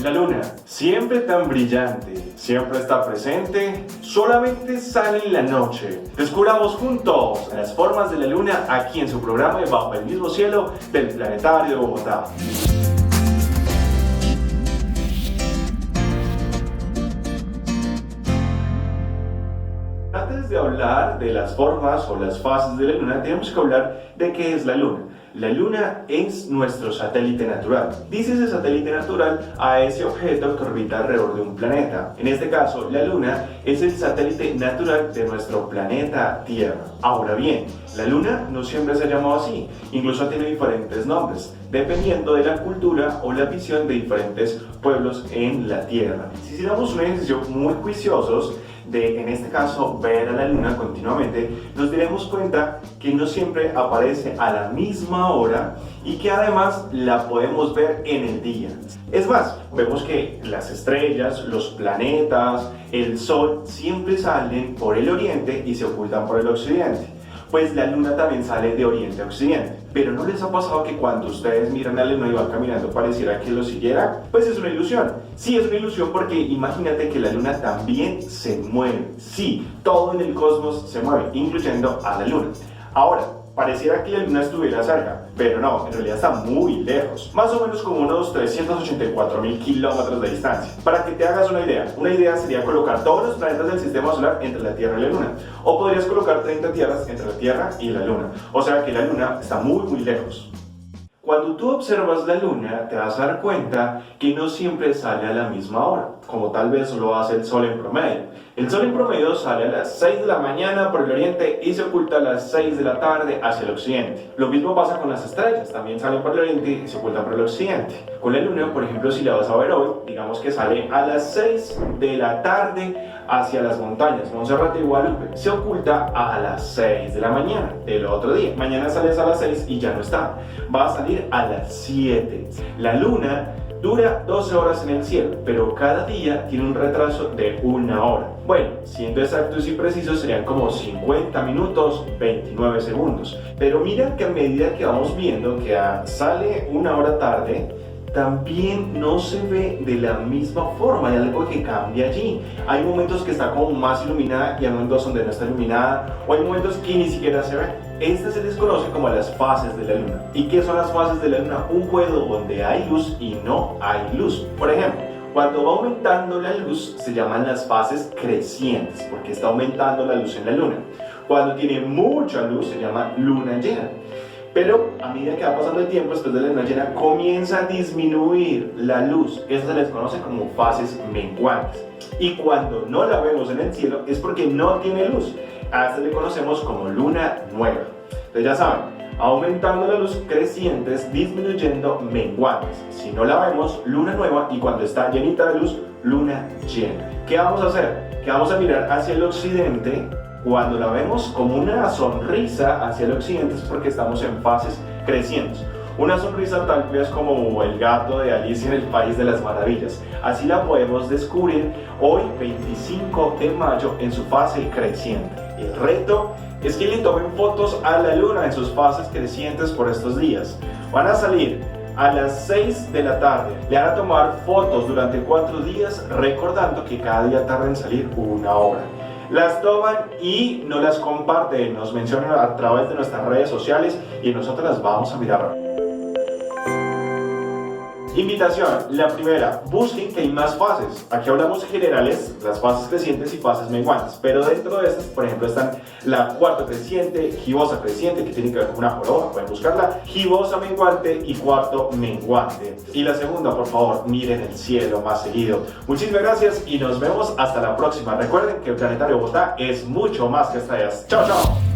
La luna, siempre tan brillante, siempre está presente, solamente sale en la noche. Descubramos juntos las formas de la luna aquí en su programa de Bajo el mismo cielo del Planetario de Bogotá. Antes de hablar de las formas o las fases de la luna, tenemos que hablar de qué es la luna. La luna es nuestro satélite natural. Dice ese satélite natural a ese objeto que orbita alrededor de un planeta. En este caso, la luna es el satélite natural de nuestro planeta Tierra. Ahora bien, la luna no siempre se ha llamado así. Incluso tiene diferentes nombres, dependiendo de la cultura o la visión de diferentes pueblos en la Tierra. Si hiciéramos un ejercicio muy juiciosos, de, en este caso, ver a la luna continuamente, nos daremos cuenta que no siempre aparece a la misma hora y que además la podemos ver en el día. Es más, vemos que las estrellas, los planetas, el sol siempre salen por el oriente y se ocultan por el occidente. Pues la luna también sale de oriente a occidente. Pero ¿no les ha pasado que cuando ustedes miran a la luna y van caminando pareciera que lo siguiera? Pues es una ilusión. Sí, es una ilusión porque imagínate que la luna también se mueve. Sí, todo en el cosmos se mueve, incluyendo a la luna. Ahora, pareciera que la luna estuviera cerca, pero no, en realidad está muy lejos, más o menos como unos 384.000 kilómetros de distancia. Para que te hagas una idea sería colocar todos los planetas del sistema solar entre la Tierra y la Luna, o podrías colocar 30 tierras entre la Tierra y la Luna, o sea que la Luna está muy lejos. Cuando tú observas la luna, te vas a dar cuenta que no siempre sale a la misma hora, como tal vez lo hace el sol en promedio. El sol en promedio sale a las 6 de la mañana por el oriente y se oculta a las 6 de la tarde hacia el occidente. Lo mismo pasa con las estrellas, también salen por el oriente y se ocultan por el occidente. Con la luna, por ejemplo, si la vas a ver hoy, digamos que sale a las 6 de la tarde hacia las montañas, Monserrate y Guadalupe. Se oculta a las 6 de la mañana del otro día. Mañana sales a las 6 y ya no está. Va a salir a las 7. La luna dura 12 horas en el cielo, pero cada día tiene un retraso de 1 hora. Bueno, siendo exactos y precisos serían como 50 minutos 29 segundos. Pero mira que a medida que vamos viendo que sale 1 hora tarde, también no se ve de la misma forma, hay algo que cambia allí. Hay momentos que está como más iluminada y hay momentos donde no está iluminada, o hay momentos que ni siquiera se ve. Este se les conoce como las fases de la luna. ¿Y qué son las fases de la luna? Un juego donde hay luz y no hay luz. Por ejemplo, cuando va aumentando la luz se llaman las fases crecientes, porque está aumentando la luz en la luna. Cuando tiene mucha luz se llama luna llena. Pero a medida que va pasando el tiempo, después de la luna llena, comienza a disminuir la luz. Eso se les conoce como fases menguantes. Y cuando no la vemos en el cielo es porque no tiene luz. A esto le conocemos como luna nueva. Entonces ya saben, aumentando la luz crecientes, disminuyendo menguantes. Si no la vemos, luna nueva, y cuando está llenita de luz, luna llena. ¿Qué vamos a hacer? Que vamos a mirar hacia el occidente. Cuando la vemos como una sonrisa hacia el occidente es porque estamos en fases crecientes. Una sonrisa tal vez como el gato de Alicia en el País de las Maravillas. Así la podemos descubrir hoy, 25 de mayo, en su fase creciente. El reto es que le tomen fotos a la luna en sus fases crecientes por estos días. Van a salir a las 6 de la tarde. Le van a tomar fotos durante 4 días, recordando que cada día tarda en salir 1 hora. Las toman y nos las comparten, nos mencionan a través de nuestras redes sociales y nosotros las vamos a mirar. Invitación, la primera, busquen que hay más fases. Aquí hablamos generales, las fases crecientes y fases menguantes, pero dentro de estas, por ejemplo, están la cuarta creciente, gibosa creciente, que tiene que ver con una joroba, pueden buscarla, gibosa menguante y cuarto menguante. Y la segunda, por favor, miren el cielo más seguido. Muchísimas gracias y nos vemos hasta la próxima. Recuerden que el Planetario Bogotá es mucho más que estrellas. ¡Chao, chao!